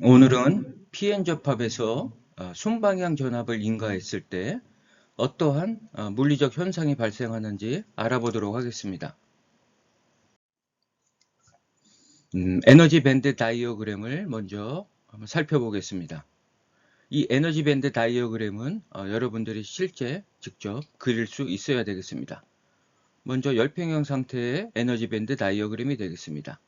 오늘은 PN 접합에서 순방향 전압을 인가했을 때 어떠한 물리적 현상이 발생하는지 알아보도록 하겠습니다. 에너지 밴드 다이어그램을 먼저 한번 살펴보겠습니다. 이 에너지 밴드 다이어그램은 여러분들이 실제 직접 그릴 수 있어야 되겠습니다. 먼저 열평형 상태의 에너지 밴드 다이어그램이 되겠습니다.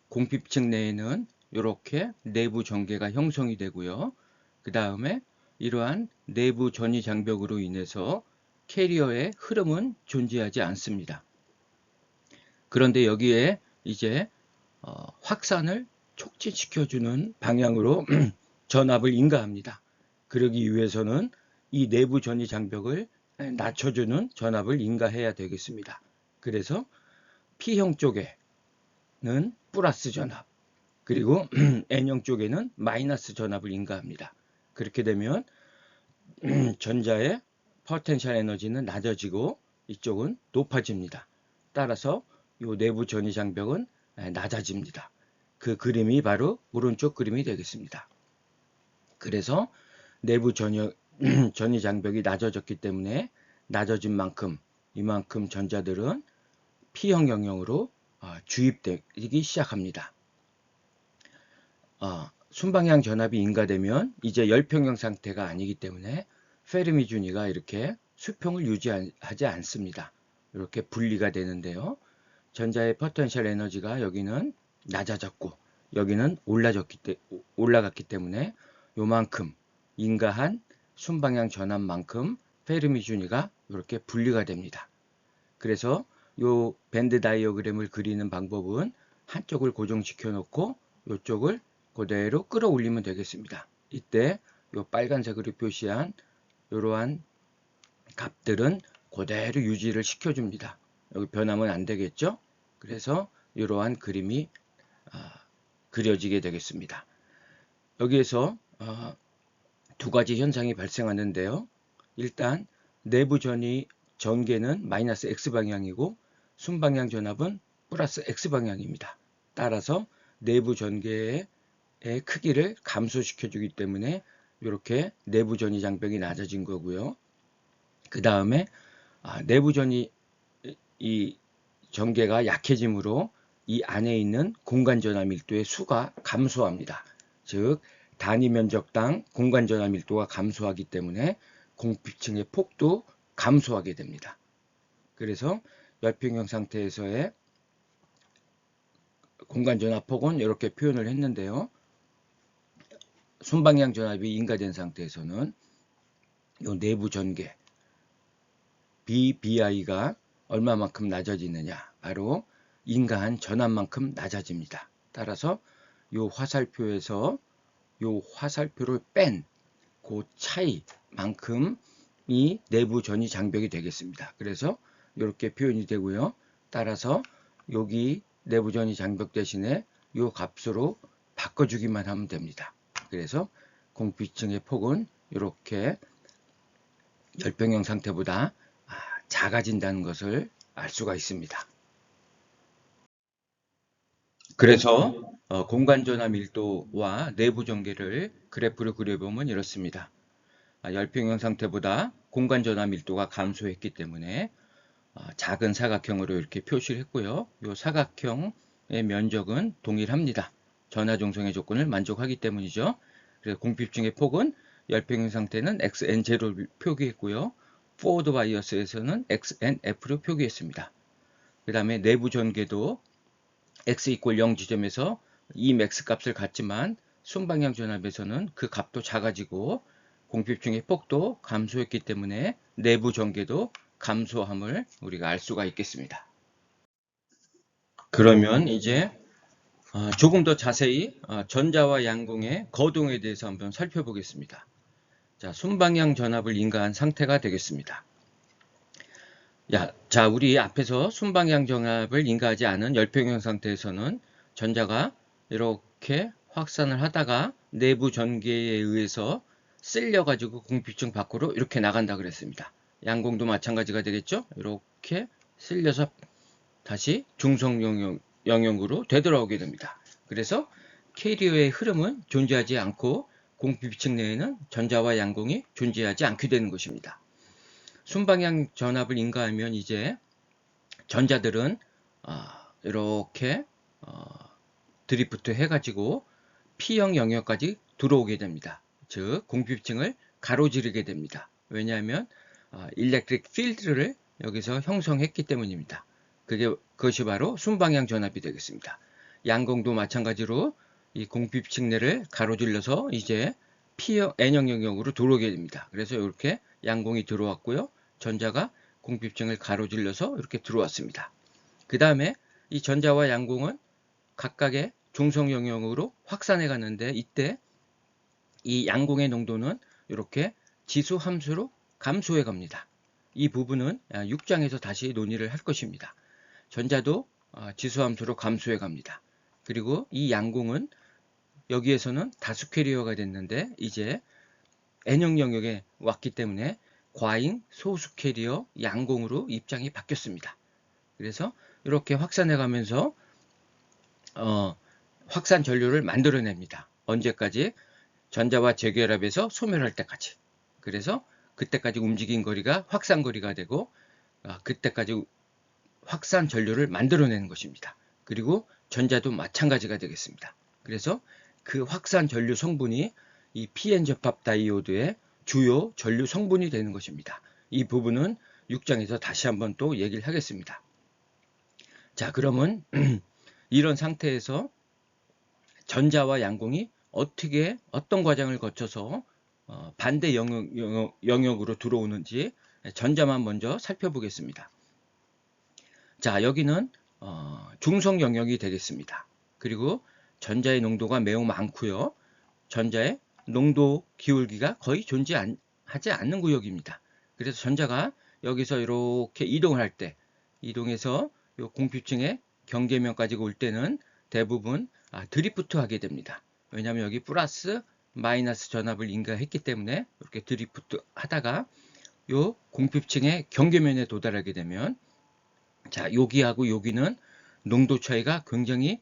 공핍층 내에는 이렇게 내부 전개가 형성이 되고요. 그 다음에 이러한 내부 전이 장벽으로 인해서 캐리어의 흐름은 존재하지 않습니다. 그런데 여기에 이제 확산을 촉진시켜주는 방향으로 전압을 인가합니다. 그러기 위해서는 이 내부 전이 장벽을 낮춰주는 전압을 인가해야 되겠습니다. 그래서 P형 쪽에는 플러스 전압, 그리고 N형 쪽에는 마이너스 전압을 인가합니다. 그렇게 되면 전자의 포텐셜 에너지는 낮아지고 이쪽은 높아집니다. 따라서 이 내부 전이 장벽은 낮아집니다. 그 그림이 바로 오른쪽 그림이 되겠습니다. 그래서 내부 전이 장벽이 낮아졌기 때문에 낮아진 만큼 이만큼 전자들은 P형 영역으로 주입되기 시작합니다. 순방향 전압이 인가되면 이제 열평형 상태가 아니기 때문에 페르미 준위가 이렇게 수평을 유지하지 않습니다. 이렇게 분리가 되는데요. 전자의 포텐셜 에너지가 여기는 낮아졌고 여기는 올라갔기 때문에 요만큼 인가한 순방향 전압만큼 페르미 준위가 이렇게 분리가 됩니다. 그래서 요 밴드 다이어그램을 그리는 방법은 한쪽을 고정시켜 놓고 이쪽을 그대로 끌어올리면 되겠습니다. 이때 요 빨간색으로 표시한 이러한 값들은 그대로 유지를 시켜줍니다. 여기 변하면 안 되겠죠? 그래서 이러한 그림이 그려지게 되겠습니다. 여기에서 두 가지 현상이 발생하는데요. 일단 내부 전개는 마이너스 X방향이고 순방향 전압은 플러스 X방향입니다. 따라서 내부 전개의 크기를 감소시켜주기 때문에 이렇게 내부 전이 장벽이 낮아진 거고요. 그 다음에 내부 전이 이 전개가 약해지므로 이 안에 있는 공간 전압 밀도의 수가 감소합니다. 즉 단위 면적당 공간 전압 밀도가 감소하기 때문에 공핍층의 폭도 감소하게 됩니다. 그래서 열평형 상태에서의 공간 전압 폭은 이렇게 표현을 했는데요. 순방향 전압이 인가된 상태에서는 이 내부 전개 BBI가 얼마만큼 낮아지느냐, 바로 인가한 전압만큼 낮아집니다. 따라서 이 화살표에서 이 화살표를 뺀 그 차이만큼이 내부 전이 장벽이 되겠습니다. 그래서 이렇게 표현이 되고요. 따라서 여기 내부 전이 장벽 대신에 이 값으로 바꿔주기만 하면 됩니다. 그래서 공피층의 폭은 이렇게 열평형 상태보다 작아진다는 것을 알 수가 있습니다. 그래서 공간 전압 밀도와 내부 전개를 그래프로 그려보면 이렇습니다. 열평형 상태보다 공간 전압 밀도가 감소했기 때문에 작은 사각형으로 이렇게 표시를 했고요. 이 사각형의 면적은 동일합니다. 전하 종성의 조건을 만족하기 때문이죠. 그래서 공핍층의 폭은 열평형 상태는 XN0를 표기했고요. 포워드 바이어스에서는 XNF로 표기했습니다. 그 다음에 내부 전개도 X = 0 지점에서 이 맥스 값을 갖지만 순방향 전압에서는 그 값도 작아지고 공핍층의 폭도 감소했기 때문에 내부 전개도 감소함을 우리가 알 수가 있겠습니다. 그러면 이제 조금 더 자세히 전자와 양공의 거동에 대해서 한번 살펴보겠습니다. 자, 순방향 전압을 인가한 상태가 되겠습니다. 자, 우리 앞에서 순방향 전압을 인가하지 않은 열평형 상태에서는 전자가 이렇게 확산을 하다가 내부 전개에 의해서 쓸려가지고 공핍층 밖으로 이렇게 나간다 그랬습니다. 양공도 마찬가지가 되겠죠? 이렇게 쓸려서 다시 중성 영역으로 되돌아오게 됩니다. 그래서 캐리어의 흐름은 존재하지 않고 공비층 내에는 전자와 양공이 존재하지 않게 되는 것입니다. 순방향 전압을 인가하면 이제 전자들은 이렇게 드리프트 해가지고 P형 영역까지 들어오게 됩니다. 즉 공비층을 가로지르게 됩니다. 왜냐하면 일렉트릭 필드를 여기서 형성했기 때문입니다. 그것이 바로 순방향 전압이 되겠습니다. 양공도 마찬가지로 이 공비층 내를 가로질러서 이제 P형 N형 영역으로 들어오게 됩니다. 그래서 이렇게 양공이 들어왔고요. 전자가 공비층을 가로질러서 이렇게 들어왔습니다. 그 다음에 이 전자와 양공은 각각의 중성 영역으로 확산해 가는데 이때 이 양공의 농도는 이렇게 지수 함수로 감소해 갑니다. 이 부분은 6장에서 다시 논의를 할 것입니다. 전자도 지수 함수로 감소해 갑니다. 그리고 이 양공은 여기에서는 다수 캐리어가 됐는데 이제 N형 영역에 왔기 때문에 과잉 소수 캐리어 양공으로 입장이 바뀌었습니다. 그래서 이렇게 확산해 가면서 확산 전류를 만들어냅니다. 언제까지? 전자와 재결합해서 소멸할 때까지. 그래서 그때까지 움직인 거리가 확산 거리가 되고 그때까지 확산 전류를 만들어내는 것입니다. 그리고 전자도 마찬가지가 되겠습니다. 그래서 그 확산 전류 성분이 이 PN 접합 다이오드의 주요 전류 성분이 되는 것입니다. 이 부분은 6장에서 다시 한번 또 얘기를 하겠습니다. 자, 그러면 이런 상태에서 전자와 양공이 어떤 과정을 거쳐서 반대 영역으로 들어오는지 전자만 먼저 살펴보겠습니다. 자, 여기는 중성 영역이 되겠습니다. 그리고 전자의 농도가 매우 많고요. 전자의 농도 기울기가 거의 존재하지 않는 구역입니다. 그래서 전자가 여기서 이렇게 이동을 할 때, 이동해서 이 공피층의 경계면까지 올 때는 대부분 드리프트 하게 됩니다. 왜냐하면 여기 플러스 마이너스 전압을 인가했기 때문에 이렇게 드리프트 하다가 이 공피층의 경계면에 도달하게 되면, 자, 여기하고 여기는 농도 차이가 굉장히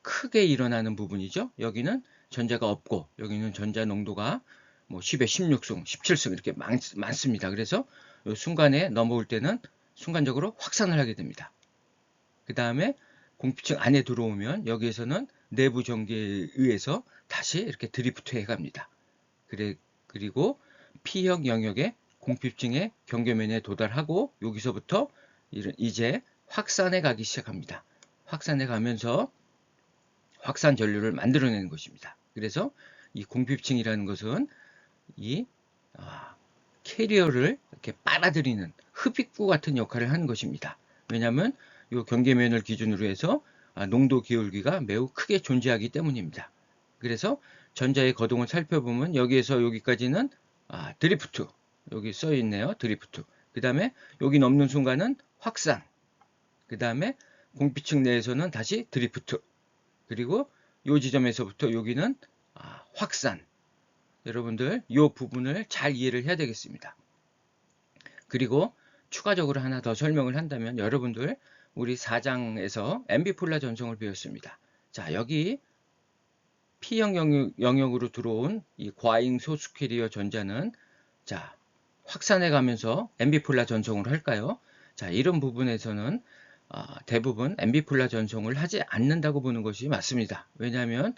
크게 일어나는 부분이죠. 여기는 전자가 없고 여기는 전자 농도가 뭐 10에 16승, 17승 이렇게 많습니다. 그래서 이 순간에 넘어올 때는 순간적으로 확산을 하게 됩니다. 그 다음에 공피층 안에 들어오면 여기에서는 내부 전기에 의해서 다시 이렇게 드리프트 해 갑니다. 그리고 P형 영역의 공피층의 경계면에 도달하고 여기서부터 이제 확산해 가기 시작합니다. 확산해 가면서 확산 전류를 만들어내는 것입니다. 그래서 이 공피층이라는 것은 이 캐리어를 이렇게 빨아들이는 흡입구 같은 역할을 하는 것입니다. 왜냐하면 이 경계면을 기준으로 해서 농도 기울기가 매우 크게 존재하기 때문입니다. 그래서 전자의 거동을 살펴보면 여기에서 여기까지는 드리프트, 여기 써 있네요. 드리프트. 그 다음에 여기 넘는 순간은 확산. 그 다음에 공피층 내에서는 다시 드리프트. 그리고 이 지점에서부터 여기는 확산. 여러분들 이 부분을 잘 이해를 해야 되겠습니다. 그리고 추가적으로 하나 더 설명을 한다면 여러분들 우리 4장에서 앰비폴라 전송을 배웠습니다. 자, 여기 P형 영역으로 들어온 이 과잉 소수 캐리어 전자는 자, 확산해 가면서 앰비폴라 전송을 할까요? 자, 이런 부분에서는 대부분 앰비폴라 전송을 하지 않는다고 보는 것이 맞습니다. 왜냐하면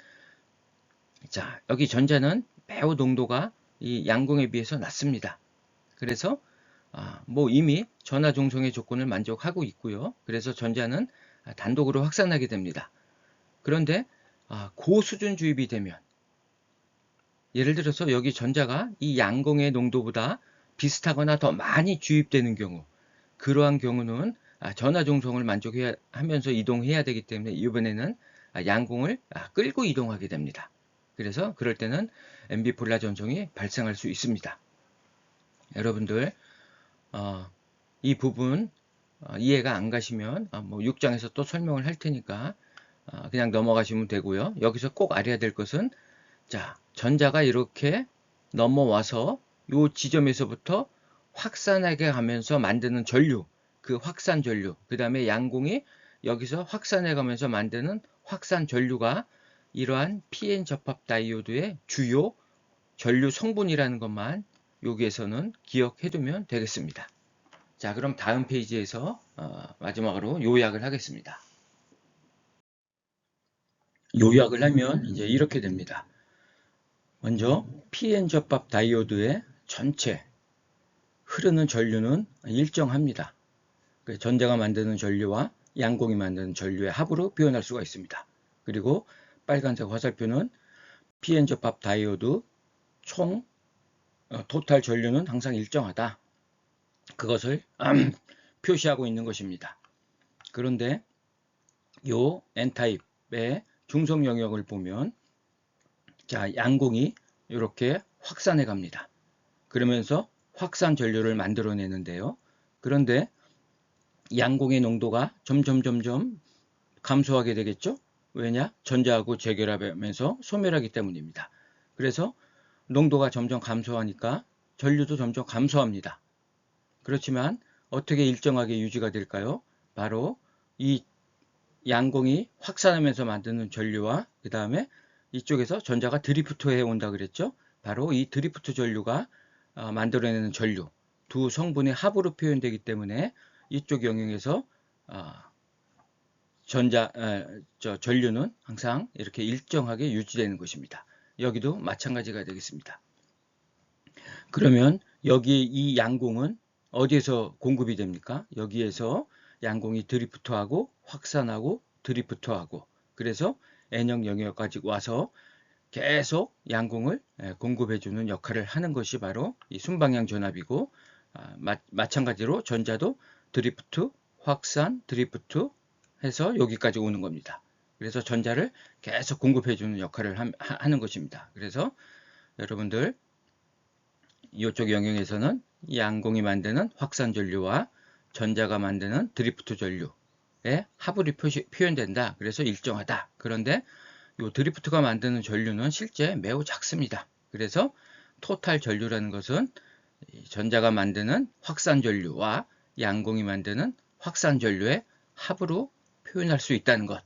자, 여기 전자는 매우 농도가 이 양공에 비해서 낮습니다. 그래서 뭐 이미 전하 중성의 조건을 만족하고 있고요. 그래서 전자는 단독으로 확산하게 됩니다. 그런데 고수준 주입이 되면 예를 들어서 여기 전자가 이 양공의 농도보다 비슷하거나 더 많이 주입되는 경우, 그러한 경우는 전하 중성을 만족하면서 이동해야 되기 때문에 이번에는 양공을 끌고 이동하게 됩니다. 그래서 그럴 때는 앰비폴라 전송이 발생할 수 있습니다. 여러분들 이 부분 이해가 안 가시면 뭐 6장에서 또 설명을 할 테니까 그냥 넘어가시면 되고요. 여기서 꼭 알아야 될 것은 자, 전자가 이렇게 넘어와서 이 지점에서부터 확산하게 가면서 만드는 전류, 그 확산 전류, 그 다음에 양공이 여기서 확산해 가면서 만드는 확산 전류가 이러한 PN 접합 다이오드의 주요 전류 성분이라는 것만 여기에서는 기억해 두면 되겠습니다. 자, 그럼 다음 페이지에서 마지막으로 요약을 하겠습니다. 요약을 하면 이제 이렇게 됩니다. 먼저 PN 접합 다이오드의 전체 흐르는 전류는 일정합니다. 전자가 만드는 전류와 양공이 만드는 전류의 합으로 표현할 수가 있습니다. 그리고 빨간색 화살표는 PN 접합 다이오드 총 토탈 전류는 항상 일정하다. 그것을 표시하고 있는 것입니다. 그런데 요 N타입의 중성 영역을 보면 자, 양공이 이렇게 확산해 갑니다. 그러면서 확산 전류를 만들어내는데요. 그런데 양공의 농도가 점점 감소하게 되겠죠? 왜냐? 전자하고 재결합하면서 소멸하기 때문입니다. 그래서 농도가 점점 감소하니까 전류도 점점 감소합니다. 그렇지만 어떻게 일정하게 유지가 될까요? 바로 이 양공이 확산하면서 만드는 전류와 그 다음에 이쪽에서 전자가 드리프트해 온다 그랬죠? 바로 이 드리프트 전류가 만들어내는 전류 두 성분의 합으로 표현되기 때문에 이쪽 영역에서 전류는 항상 이렇게 일정하게 유지되는 것입니다. 여기도 마찬가지가 되겠습니다. 그러면 여기 이 양공은 어디에서 공급이 됩니까? 여기에서 양공이 드리프트하고 확산하고 드리프트하고 그래서 N형 영역까지 와서 계속 양공을 공급해주는 역할을 하는 것이 바로 이 순방향 전압이고 마찬가지로 전자도 드리프트, 확산, 드리프트 해서 여기까지 오는 겁니다. 그래서 전자를 계속 공급해주는 역할을 하는 것입니다. 그래서 여러분들 이쪽 영역에서는 양공이 만드는 확산 전류와 전자가 만드는 드리프트 전류의 합으로 표현된다. 그래서 일정하다. 그런데 이 드리프트가 만드는 전류는 실제 매우 작습니다. 그래서 토탈 전류라는 것은 전자가 만드는 확산 전류와 양공이 만드는 확산 전류의 합으로 표현할 수 있다는 것.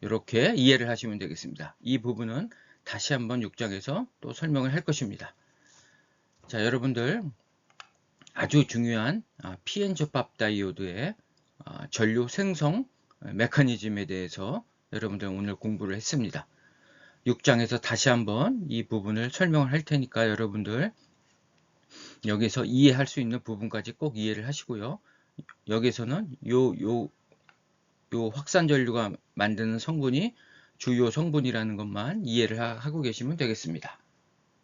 이렇게 이해를 하시면 되겠습니다. 이 부분은 다시 한번 6장에서 또 설명을 할 것입니다. 자, 여러분들 아주 중요한 PN 접합 다이오드의 전류 생성 메커니즘에 대해서 여러분들 오늘 공부를 했습니다. 6장에서 다시 한번 이 부분을 설명을 할 테니까 여러분들 여기서 이해할 수 있는 부분까지 꼭 이해를 하시고요. 여기서는 요 확산 전류가 만드는 성분이 주요 성분이라는 것만 이해를 하고 계시면 되겠습니다.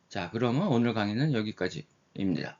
자, 그러면 오늘 강의는 여기까지입니다.